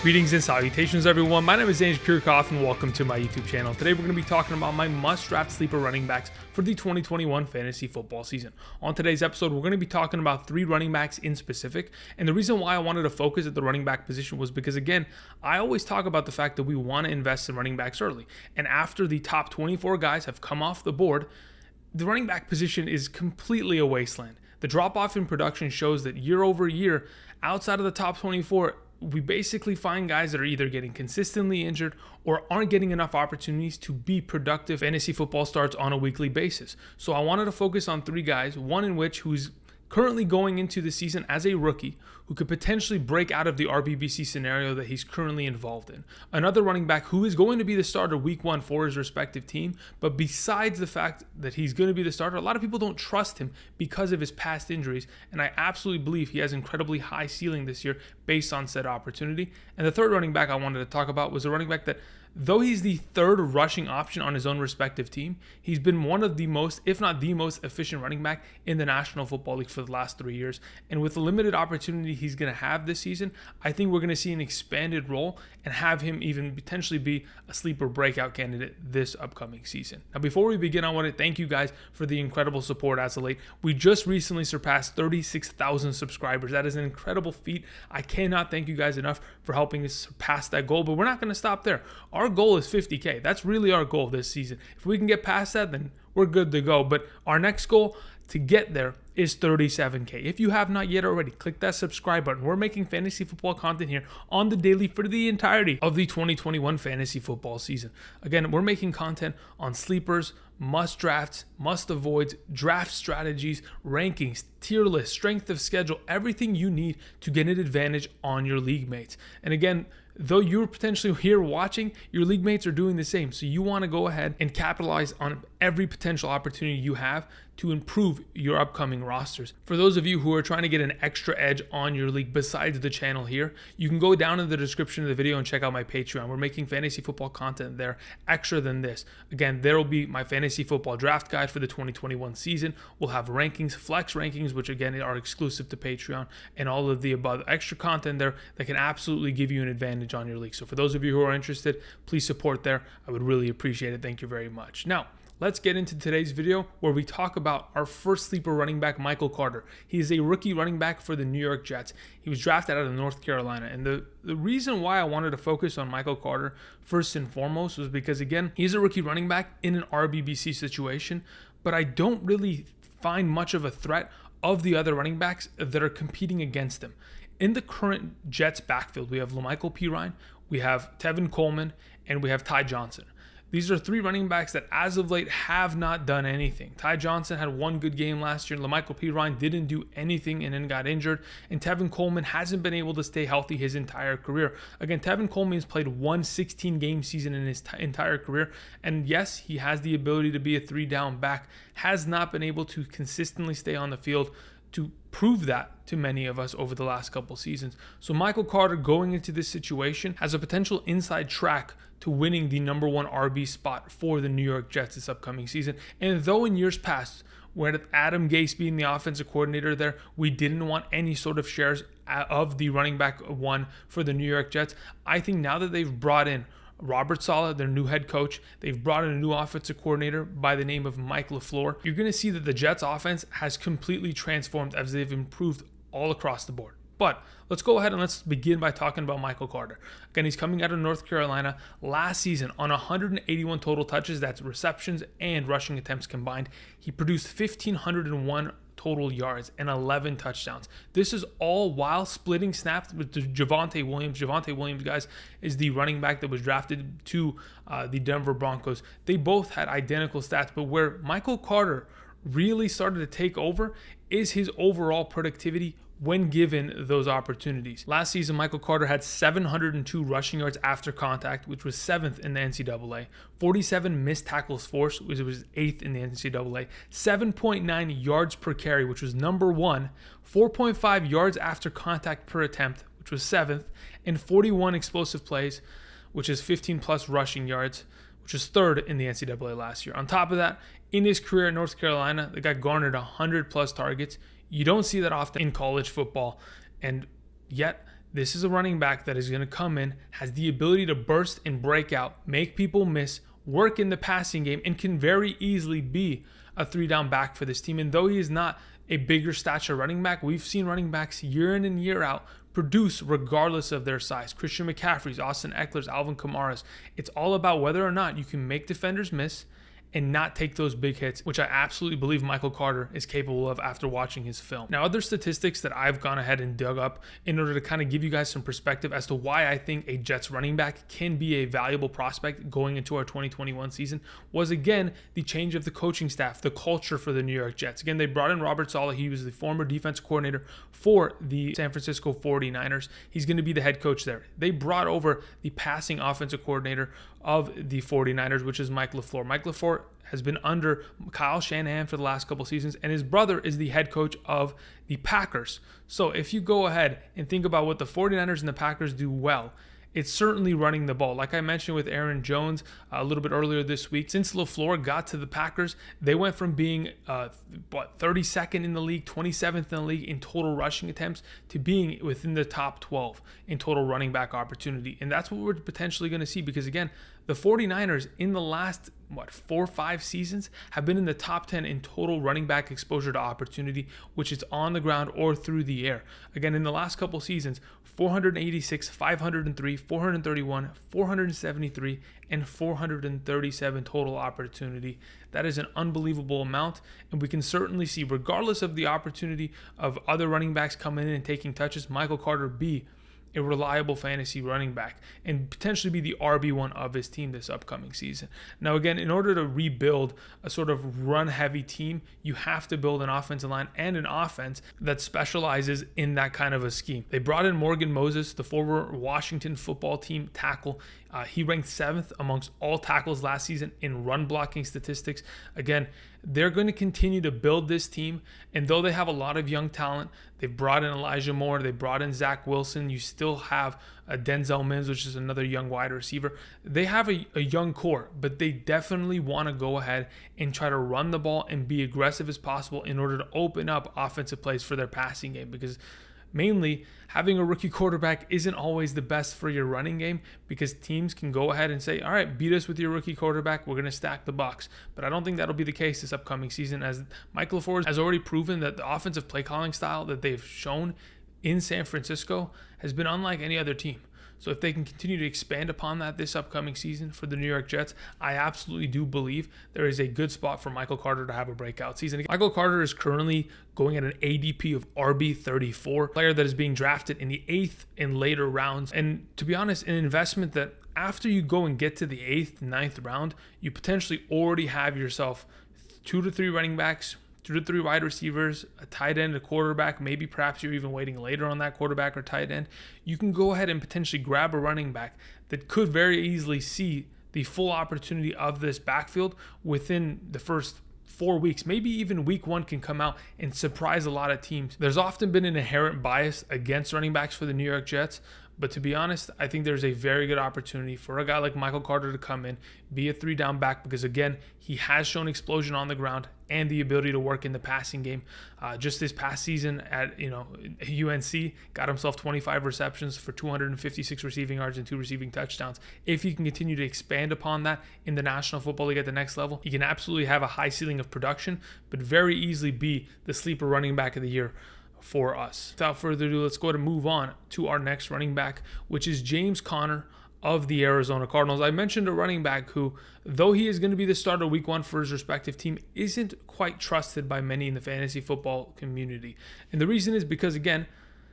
Greetings and salutations, everyone. My name is Andrew Kirchhoff, and welcome to my YouTube channel. Today, we're going to be talking about my must-draft sleeper running backs for the 2021 fantasy football season. On today's episode, we're going to be talking about 3 running backs in specific, and the reason why I wanted to focus at the running back position was because, again, I always talk about the fact that we want to invest in running backs early, and after the top 24 guys have come off the board, the running back position is completely a wasteland. The drop-off in production shows that year over year, outside of the top 24, we basically find guys that are either getting consistently injured or aren't getting enough opportunities to be productive fantasy football starts on a weekly basis. So I wanted to focus on 3 guys, one in which who's currently going into the season as a rookie who could potentially break out of the RBBC scenario that he's currently involved in. Another running back who is going to be the starter week 1 for his respective team, but besides the fact that he's going to be the starter, a lot of people don't trust him because of his past injuries, and I absolutely believe he has incredibly high ceiling this year based on said opportunity. And the third running back I wanted to talk about was a running back that, though he's the third rushing option on his own respective team, he's been one of the most, if not the most efficient running back in the National Football League for the last 3 years. And with the limited opportunity he's going to have this season, I think we're going to see an expanded role and have him even potentially be a sleeper breakout candidate this upcoming season. Now, before we begin, I want to thank you guys for the incredible support as of late. We just recently surpassed 36,000 subscribers. That is an incredible feat. I cannot thank you guys enough for helping us surpass that goal, but we're not going to stop there. Our goal is 50K. That's really our goal this season. If we can get past that, then we're good to go. But our next goal to get there is 37K. If you have not yet already, click that subscribe button. We're making fantasy football content here on the daily for the entirety of the 2021 fantasy football season. Again, we're making content on sleepers, must drafts, must avoids, draft strategies, rankings, tier lists, strength of schedule, everything you need to get an advantage on your league mates. And again, though you're potentially here watching, your league mates are doing the same. So you want to go ahead and capitalize on every potential opportunity you have to improve your upcoming rosters. For those of you who are trying to get an extra edge on your league besides the channel here, you can go down in the description of the video and check out my Patreon. We're making fantasy football content there extra than this. Again, there will be my fantasy football draft guide for the 2021 season. We'll have rankings, flex rankings, which again are exclusive to Patreon, and all of the above extra content there that can absolutely give you an advantage on your league. So for those of you who are interested, please support there. I would really appreciate it. Thank you very much. Now, let's get into today's video where we talk about our first sleeper running back, Michael Carter. He is a rookie running back for the New York Jets. He was drafted out of North Carolina. And the reason why I wanted to focus on Michael Carter first and foremost was because, again, he's a rookie running back in an RBBC situation, but I don't really find much of a threat of the other running backs that are competing against him. In the current Jets backfield, we have LaMichael Pirine, we have Tevin Coleman, and we have Ty Johnson. These are 3 running backs that as of late have not done anything. Ty Johnson had 1 good game last year. LaMichael Pirine didn't do anything and then got injured. And Tevin Coleman hasn't been able to stay healthy his entire career. Again, Tevin Coleman has played 1 16-game season in his entire career. And yes, he has the ability to be a 3-down back. Has not been able to consistently stay on the field to prove that to many of us over the last couple seasons. So Michael Carter going into this situation has a potential inside track to winning the number 1 RB spot for the New York Jets this upcoming season. And though in years past, with Adam Gase being the offensive coordinator there, we didn't want any sort of shares of the running back 1 for the New York Jets, I think now that they've brought in Robert Saleh, their new head coach, they've brought in a new offensive coordinator by the name of Mike LaFleur, you're going to see that the Jets offense has completely transformed as they've improved all across the board. But let's go ahead and let's begin by talking about Michael Carter. Again, he's coming out of North Carolina. Last season, on 181 total touches, that's receptions and rushing attempts combined, he produced 1,501 total yards and 11 touchdowns. This is all while splitting snaps with Javonte Williams. Javonte Williams, guys, is the running back that was drafted to the Denver Broncos. They both had identical stats, but where Michael Carter really started to take over is his overall productivity when given those opportunities. Last season, Michael Carter had 702 rushing yards after contact, which was 7th in the NCAA, 47 missed tackles forced, which was 8th in the NCAA, 7.9 yards per carry, which was number 1, 4.5 yards after contact per attempt, which was 7th, and 41 explosive plays, which is 15 plus rushing yards, which was 3rd in the NCAA last year. On top of that, in his career at North Carolina, the guy garnered 100 plus targets. You don't see that often in college football, and yet This is a running back that is going to come in, has the ability to burst and break out, make people miss, work in the passing game, and can very easily be a 3-down back for this team. And though he is not a bigger stature running back, we've seen running backs year in and year out produce regardless of their size. Christian McCaffrey's, Austin Eckler's, Alvin Kamara's. It's all about whether or not you can make defenders miss and not take those big hits, which I absolutely believe Michael Carter is capable of after watching his film. Now, other statistics that I've gone ahead and dug up in order to kind of give you guys some perspective as to why I think a Jets running back can be a valuable prospect going into our 2021 season was, again, the change of the coaching staff, the culture for the New York Jets. Again, they brought in Robert Saleh. He was the former defense coordinator for the San Francisco 49ers. He's going to be the head coach there. They brought over the passing offensive coordinator of the 49ers, which is Mike LaFleur. Mike LaFleur has been under Kyle Shanahan for the last couple seasons, and his brother is the head coach of the Packers. So if you go ahead and think about what the 49ers and the Packers do well, it's certainly running the ball. Like I mentioned with Aaron Jones a little bit earlier this week, since LaFleur got to the Packers, they went from being 32nd in the league, 27th in the league in total rushing attempts to being within the top 12 in total running back opportunity. And that's what we're potentially going to see because, again, the 49ers in the last, 4 or 5 seasons have been in the top 10 in total running back exposure to opportunity, which is on the ground or through the air. Again, in the last couple seasons, 486, 503, 431, 473, and 437 total opportunity. That is an unbelievable amount, and we can certainly see, regardless of the opportunity of other running backs coming in and taking touches, Michael Carter be a reliable fantasy running back and potentially be the RB1 of his team this upcoming season. Now, again, in order to rebuild a sort of run-heavy team, you have to build an offensive line and an offense that specializes in that kind of a scheme. They brought in Morgan Moses, the former Washington football team tackle. He ranked 7th amongst all tackles last season in run blocking statistics. Again, they're going to continue to build this team, and though they have a lot of young talent, they've brought in Elijah Moore, they brought in Zach Wilson, you still have Denzel Mims, which is another young wide receiver. They have a young core, but they definitely want to go ahead and try to run the ball and be aggressive as possible in order to open up offensive plays for their passing game, because mainly, having a rookie quarterback isn't always the best for your running game because teams can go ahead and say, all right, beat us with your rookie quarterback. We're going to stack the box. But I don't think that'll be the case this upcoming season, as Mike LaFleur has already proven that the offensive play calling style that they've shown in San Francisco has been unlike any other team. So if they can continue to expand upon that this upcoming season for the New York Jets, I absolutely do believe there is a good spot for Michael Carter to have a breakout season. Michael Carter is currently going at an ADP of RB34, player that is being drafted in the 8th and later rounds. And to be honest, an investment that after you go and get to the 8th, 9th round, you potentially already have yourself 2 to 3 running backs, 2 to 3 wide receivers, a tight end, a quarterback, maybe perhaps you're even waiting later on that quarterback or tight end. You can go ahead and potentially grab a running back that could very easily see the full opportunity of this backfield within the first 4 weeks. Maybe even week 1 can come out and surprise a lot of teams. There's often been an inherent bias against running backs for the New York Jets, but to be honest, I think there's a very good opportunity for a guy like Michael Carter to come in, be a 3-down back, because again, he has shown explosion on the ground and the ability to work in the passing game. Just this past season at UNC, got himself 25 receptions for 256 receiving yards and 2 receiving touchdowns. If he can continue to expand upon that in the National Football League at the next level, he can absolutely have a high ceiling of production, but very easily be the sleeper running back of the year for us. Without further ado, let's go ahead and move on to our next running back, which is James Conner of the Arizona Cardinals. I mentioned a running back who, though he is going to be the starter week 1 for his respective team, isn't quite trusted by many in the fantasy football community. And the reason is because, again,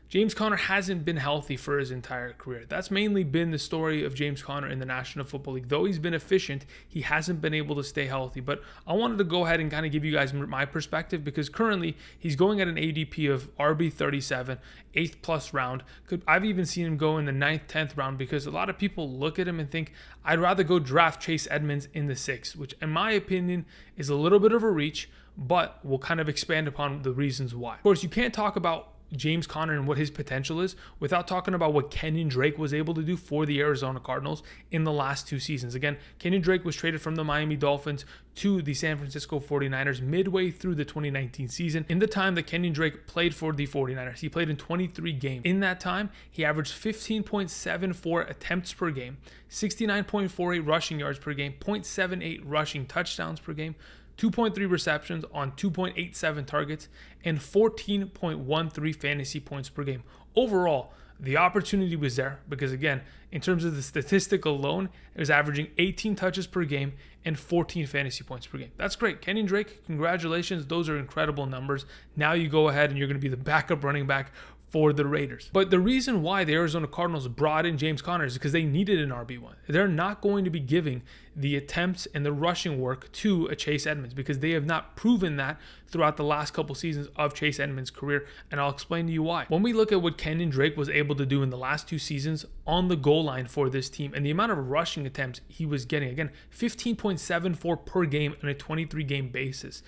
James Conner hasn't been healthy for his entire career. That's mainly been the story of James Conner in the National Football League. Though he's been efficient, he hasn't been able to stay healthy. But I wanted to go ahead and kind of give you guys my perspective, because currently he's going at an ADP of RB37, 8th plus round. I've even seen him go in the 9th, 10th round, because a lot of people look at him and think, I'd rather go draft Chase Edmonds in the 6th, which in my opinion is a little bit of a reach, but we'll kind of expand upon the reasons why. Of course, you can't talk about James Conner and what his potential is without talking about what Kenyon Drake was able to do for the Arizona Cardinals in the last 2 seasons. Again, Kenyon Drake was traded from the Miami Dolphins to the San Francisco 49ers midway through the 2019 season. In the time that Kenyon Drake played for the 49ers, he played in 23 games. In that time, he averaged 15.74 attempts per game, 69.48 rushing yards per game, 0.78 rushing touchdowns per game, 2.3 receptions on 2.87 targets, and 14.13 fantasy points per game. Overall, the opportunity was there because, again, in terms of the statistic alone, it was averaging 18 touches per game and 14 fantasy points per game. That's great. Kenyon Drake, congratulations. Those are incredible numbers. Now you go ahead and you're going to be the backup running back for the Raiders. But the reason why the Arizona Cardinals brought in James Conner is because they needed an RB1. They're not going to be giving the attempts and the rushing work to a Chase Edmonds because they have not proven that throughout the last couple seasons of Chase Edmonds' career, and I'll explain to you why. When we look at what Kenyon Drake was able to do in the last 2 seasons on the goal line for this team and the amount of rushing attempts he was getting, again, 15.74 per game on a 23-game basis.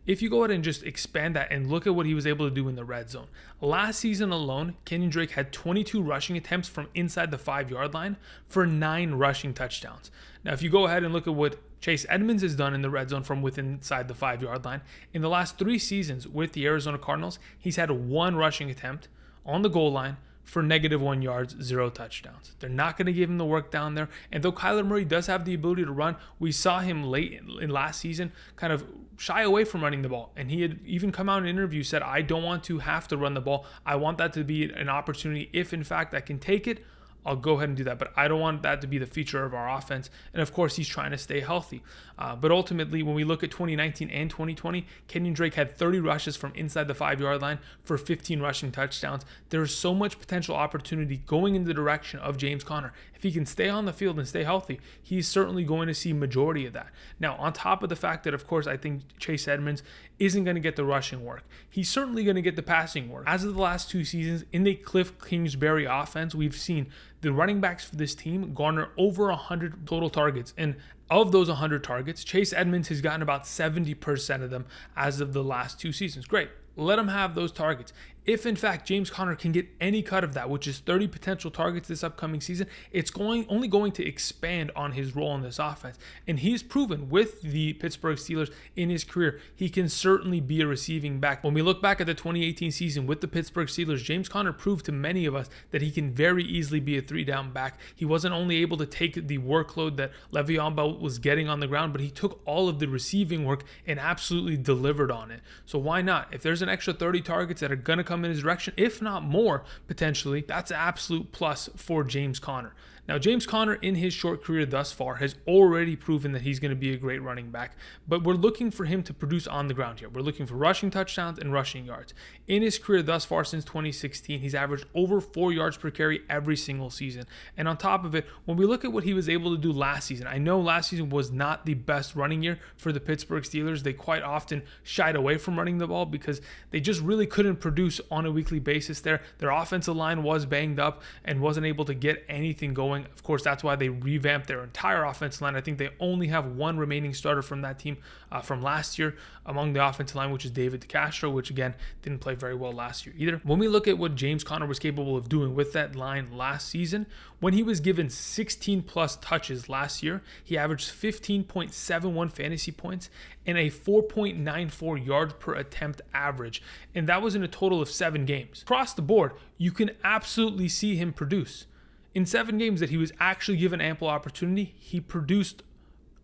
If you go ahead and just expand that and look at what he was able to do in the red zone. Last season alone, Kenyon Drake had 22 rushing attempts from inside the 5-yard line for 9 rushing touchdowns. Now, if you go ahead and look at what Chase Edmonds has done in the red zone from within inside the 5-yard line, in the last 3 seasons with the Arizona Cardinals, he's had 1 rushing attempt on the goal line for -1 yards, 0 touchdowns. They're not going to give him the work down there. And though Kyler Murray does have the ability to run, we saw him late in last season kind of shy away from running the ball. And he had even come out in an interview said, I don't want to have to run the ball. I want that to be an opportunity. If in fact I can take it, I'll go ahead and do that, but I don't want that to be the feature of our offense. And of course, he's trying to stay healthy. But ultimately, when we look at 2019 and 2020, Kenyon Drake had 30 rushes from inside the 5-yard line for 15 rushing touchdowns. There's so much potential opportunity going in the direction of James Conner. If he can stay on the field and stay healthy, he's certainly going to see majority of that. Now, on top of the fact that, of course, I think Chase Edmonds isn't going to get the rushing work, he's certainly going to get the passing work. As of the last 2 seasons, in the Cliff Kingsbury offense, we've seen the running backs for this team garner over 100 total targets. And of those 100 targets, Chase Edmonds has gotten about 70% of them as of the last 2 seasons. Great. Let him have those targets. If in fact James Conner can get any cut of that, which is 30 potential targets this upcoming season, it's only going to expand on his role in this offense. And he's proven with the Pittsburgh Steelers in his career, he can certainly be a receiving back. When we look back at the 2018 season with the Pittsburgh Steelers, James Conner proved to many of us that he can very easily be a 3-down back. He wasn't only able to take the workload that Le'Veon Bell was getting on the ground, but he took all of the receiving work and absolutely delivered on it. So why not? If there's an extra 30 targets that are going to come in his direction, if not more, potentially, that's an absolute plus for James Conner. Now, James Conner in his short career thus far has already proven that he's going to be a great running back, but we're looking for him to produce on the ground here. We're looking for rushing touchdowns and rushing yards. In his career thus far since 2016, he's averaged over 4 yards per carry every single season. And on top of it, when we look at what he was able to do last season, I know last season was not the best running year for the Pittsburgh Steelers. They quite often shied away from running the ball because they just really couldn't produce on a weekly basis there. Their offensive line was banged up and wasn't able to get anything going. Of course, that's why they revamped their entire offensive line. I think they only have one remaining starter from that team from last year among the offensive line, which is David DeCastro, which again didn't play very well last year either. When we look at what James Conner was capable of doing with that line last season, when he was given 16 plus touches last year, he averaged 15.71 fantasy points and a 4.94 yards per attempt average. And that was in a total of 7 games. Across the board, you can absolutely see him produce. In 7 games that he was actually given ample opportunity, he produced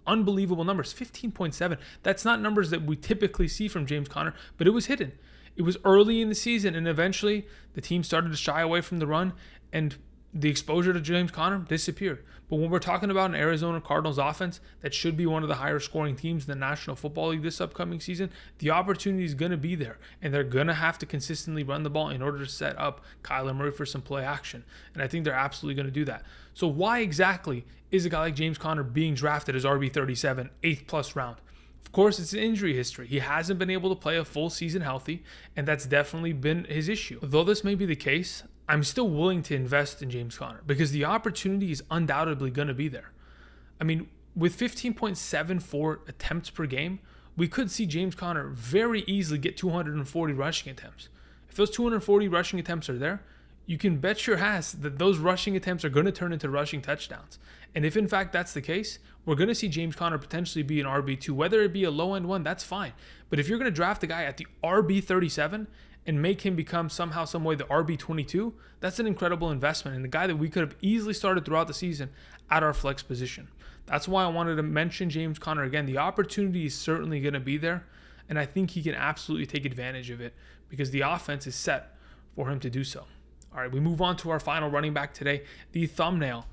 unbelievable numbers. 15.7. That's not numbers that we typically see from James Conner, but it was hidden. It was early in the season, and eventually the team started to shy away from the run, and the exposure to James Conner disappeared. But when we're talking about an Arizona Cardinals offense that should be one of the higher scoring teams in the National Football League this upcoming season, the opportunity is going to be there. And they're going to have to consistently run the ball in order to set up Kyler Murray for some play action. And I think they're absolutely going to do that. So why exactly is a guy like James Conner being drafted as RB37, 8th plus round? Of course, it's an injury history. He hasn't been able to play a full season healthy, and that's definitely been his issue. Though this may be the case, I'm still willing to invest in James Conner because the opportunity is undoubtedly going to be there. I mean, with 15.74 attempts per game, we could see James Conner very easily get 240 rushing attempts. If those 240 rushing attempts are there, you can bet your ass that those rushing attempts are going to turn into rushing touchdowns. And if in fact that's the case, we're going to see James Conner potentially be an RB2. Whether it be a low-end one, that's fine. But if you're going to draft a guy at the RB37 and make him become somehow, some way the RB22, that's an incredible investment and a guy that we could have easily started throughout the season at our flex position. That's why I wanted to mention James Conner again. The opportunity is certainly going to be there, and I think he can absolutely take advantage of it because the offense is set for him to do so. All right, we move on to our final running back today, the thumbnail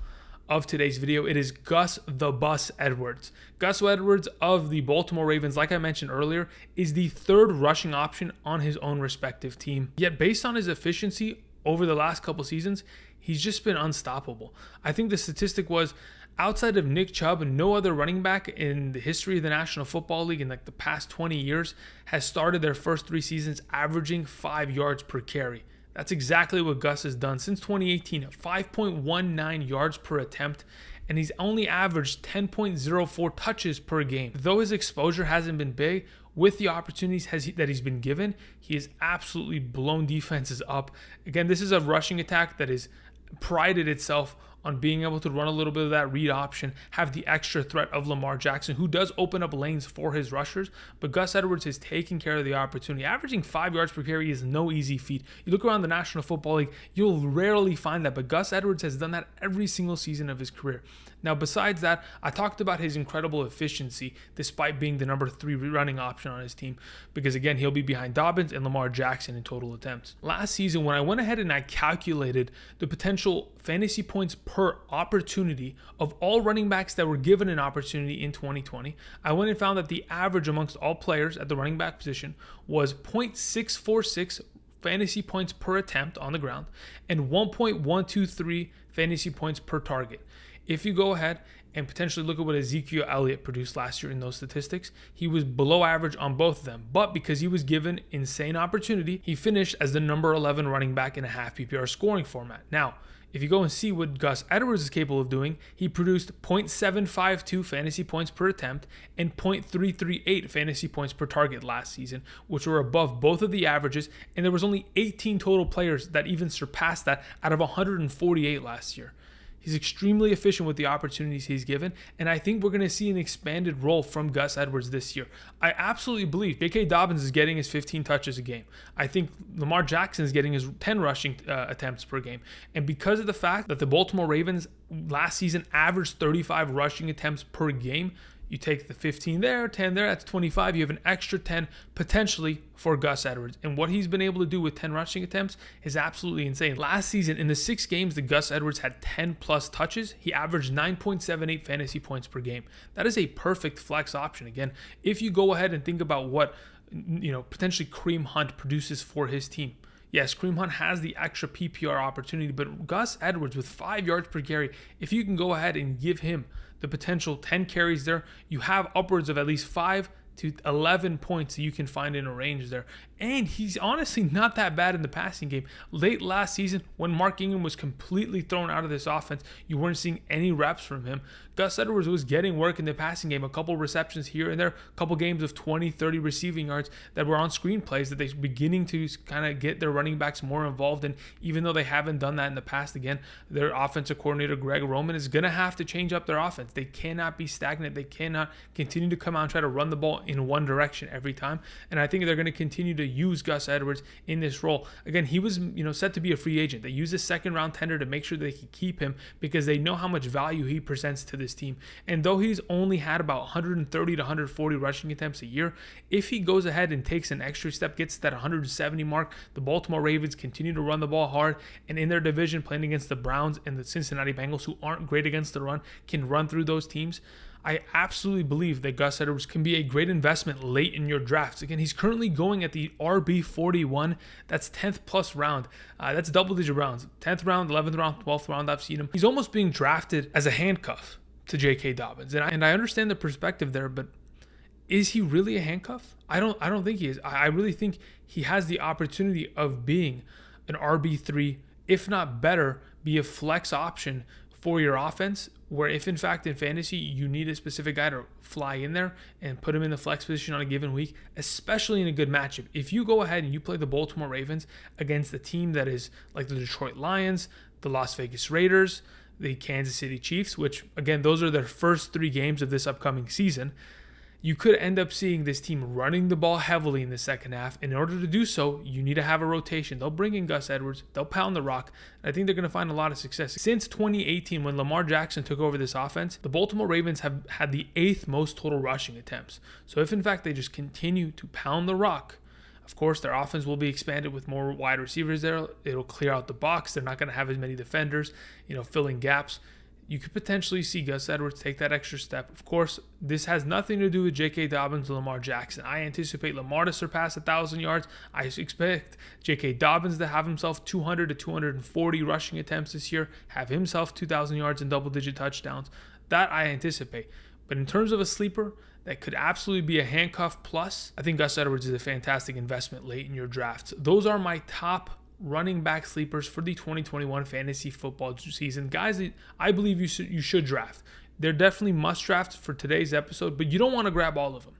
of today's video. It is Gus the Bus Edwards. Gus Edwards of the Baltimore Ravens, like I mentioned earlier, is the third rushing option on his own respective team. Yet based on his efficiency over the last couple seasons, he's just been unstoppable. I think the statistic was outside of Nick Chubb, no other running back in the history of the National Football League in like the past 20 years has started their first 3 seasons averaging 5 yards per carry. That's exactly what Gus has done since 2018, 5.19 yards per attempt, and he's only averaged 10.04 touches per game. Though his exposure hasn't been big, with the opportunities that he's been given, he has absolutely blown defenses up. Again, this is a rushing attack that is prided itself on being able to run a little bit of that read option, have the extra threat of Lamar Jackson, who does open up lanes for his rushers, but Gus Edwards is taking care of the opportunity. Averaging 5 yards per carry is no easy feat. You look around the National Football League, you'll rarely find that, but Gus Edwards has done that every single season of his career. Now, besides that, I talked about his incredible efficiency despite being the number 3 running option on his team, because again, he'll be behind Dobbins and Lamar Jackson in total attempts. Last season, when I went ahead and I calculated the potential fantasy points per opportunity of all running backs that were given an opportunity in 2020, I went and found that the average amongst all players at the running back position was 0.646 fantasy points per attempt on the ground and 1.123 fantasy points per target. If you go ahead and potentially look at what Ezekiel Elliott produced last year in those statistics, he was below average on both of them. But because he was given insane opportunity, he finished as the number 11 running back in a half PPR scoring format. Now, if you go and see what Gus Edwards is capable of doing, he produced 0.752 fantasy points per attempt and 0.338 fantasy points per target last season, which were above both of the averages, and there was only 18 total players that even surpassed that out of 148 last year. He's extremely efficient with the opportunities he's given, and I think we're going to see an expanded role from Gus Edwards this year. I absolutely believe J.K. Dobbins is getting his 15 touches a game. I think Lamar Jackson is getting his 10 rushing attempts per game. And because of the fact that the Baltimore Ravens last season averaged 35 rushing attempts per game, you take the 15 there, 10 there, that's 25. You have an extra 10 potentially for Gus Edwards. And what he's been able to do with 10 rushing attempts is absolutely insane. Last season, in the 6 games that Gus Edwards had 10 plus touches, he averaged 9.78 fantasy points per game. That is a perfect flex option. Again, if you go ahead and think about what, potentially Kareem Hunt produces for his team. Yes, Kareem Hunt has the extra PPR opportunity, but Gus Edwards with 5 yards per carry, if you can go ahead and give him the potential 10 carries there, you have upwards of at least 5 to 11 points that you can find in a range there. And he's honestly not that bad in the passing game. Late last season, when Mark Ingram was completely thrown out of this offense, you weren't seeing any reps from him. Gus Edwards was getting work in the passing game, a couple receptions here and there, a couple games of 20, 30 receiving yards that were on screen plays that they're beginning to kind of get their running backs more involved in, even though they haven't done that in the past. Again, their offensive coordinator, Greg Roman, is going to have to change up their offense. They cannot be stagnant. They cannot continue to come out and try to run the ball in one direction every time. And I think they're going to continue to use Gus Edwards in this role. Again, he was set to be a free agent. They used a second round tender to make sure they could keep him because they know how much value he presents to this team. And though he's only had about 130 to 140 rushing attempts a year, if he goes ahead and takes an extra step, gets to that 170 mark, the Baltimore Ravens continue to run the ball hard, and in their division, playing against the Browns and the Cincinnati Bengals, who aren't great against the run, can run through those teams. I absolutely believe that Gus Edwards can be a great investment late in your drafts. Again, he's currently going at the RB41. That's 10th plus round. That's double-digit rounds. 10th round, 11th round, 12th round, I've seen him. He's almost being drafted as a handcuff to J.K. Dobbins. And I understand the perspective there, but is he really a handcuff? I don't think he is. I really think he has the opportunity of being an RB3, if not better, be a flex option for your offense, where if in fact in fantasy you need a specific guy to fly in there and put him in the flex position on a given week, especially in a good matchup. If you go ahead and you play the Baltimore Ravens against a team that is like the Detroit Lions, the Las Vegas Raiders, the Kansas City Chiefs, which again, those are their first 3 games of this upcoming season, you could end up seeing this team running the ball heavily in the second half. In order to do so, you need to have a rotation. They'll bring in Gus Edwards. They'll pound the rock. And I think they're going to find a lot of success. Since 2018, when Lamar Jackson took over this offense, the Baltimore Ravens have had the 8th most total rushing attempts. So if in fact they just continue to pound the rock, of course, their offense will be expanded with more wide receivers there. It'll clear out the box. They're not going to have as many defenders, filling gaps. You could potentially see Gus Edwards take that extra step. Of course, this has nothing to do with J.K. Dobbins and Lamar Jackson. I anticipate Lamar to surpass 1,000 yards. I expect J.K. Dobbins to have himself 200 to 240 rushing attempts this year, have himself 2,000 yards and double-digit touchdowns. That I anticipate. But in terms of a sleeper that could absolutely be a handcuff plus, I think Gus Edwards is a fantastic investment late in your drafts. Those are my top running back sleepers for the 2021 fantasy football season. Guys that I believe you should draft. They're definitely must drafts for today's episode, but you don't want to grab all of them.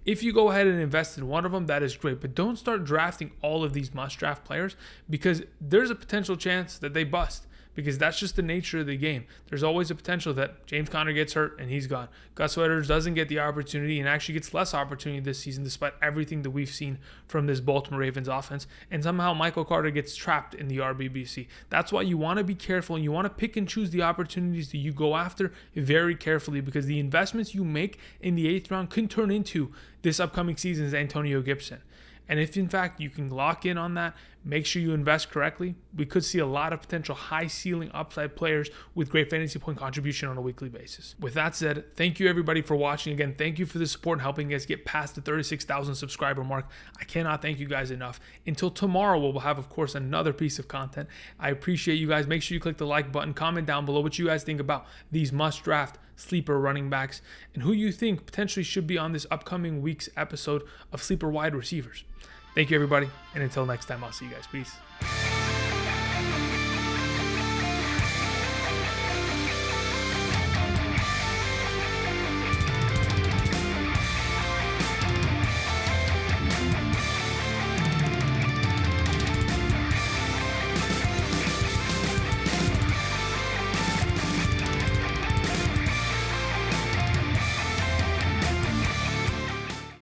If you go ahead and invest in one of them, that is great, but don't start drafting all of these must draft players because there's a potential chance that they bust. Because that's just the nature of the game. There's always a potential that James Conner gets hurt and he's gone. Gus Edwards doesn't get the opportunity and actually gets less opportunity this season despite everything that we've seen from this Baltimore Ravens offense. And somehow Michael Carter gets trapped in the RBBC. That's why you want to be careful and you want to pick and choose the opportunities that you go after very carefully because the investments you make in the 8th round can turn into this upcoming season's Antonio Gibson. And if, in fact, you can lock in on that, make sure you invest correctly, we could see a lot of potential high-ceiling upside players with great fantasy point contribution on a weekly basis. With that said, thank you, everybody, for watching. Again, thank you for the support and helping us get past the 36,000 subscriber mark. I cannot thank you guys enough. Until tomorrow, we'll have, of course, another piece of content. I appreciate you guys. Make sure you click the like button. Comment down below what you guys think about these must-draft sleeper running backs and who you think potentially should be on this upcoming week's episode of Sleeper Wide Receivers. Thank you, everybody, and until next time, I'll see you guys. Peace.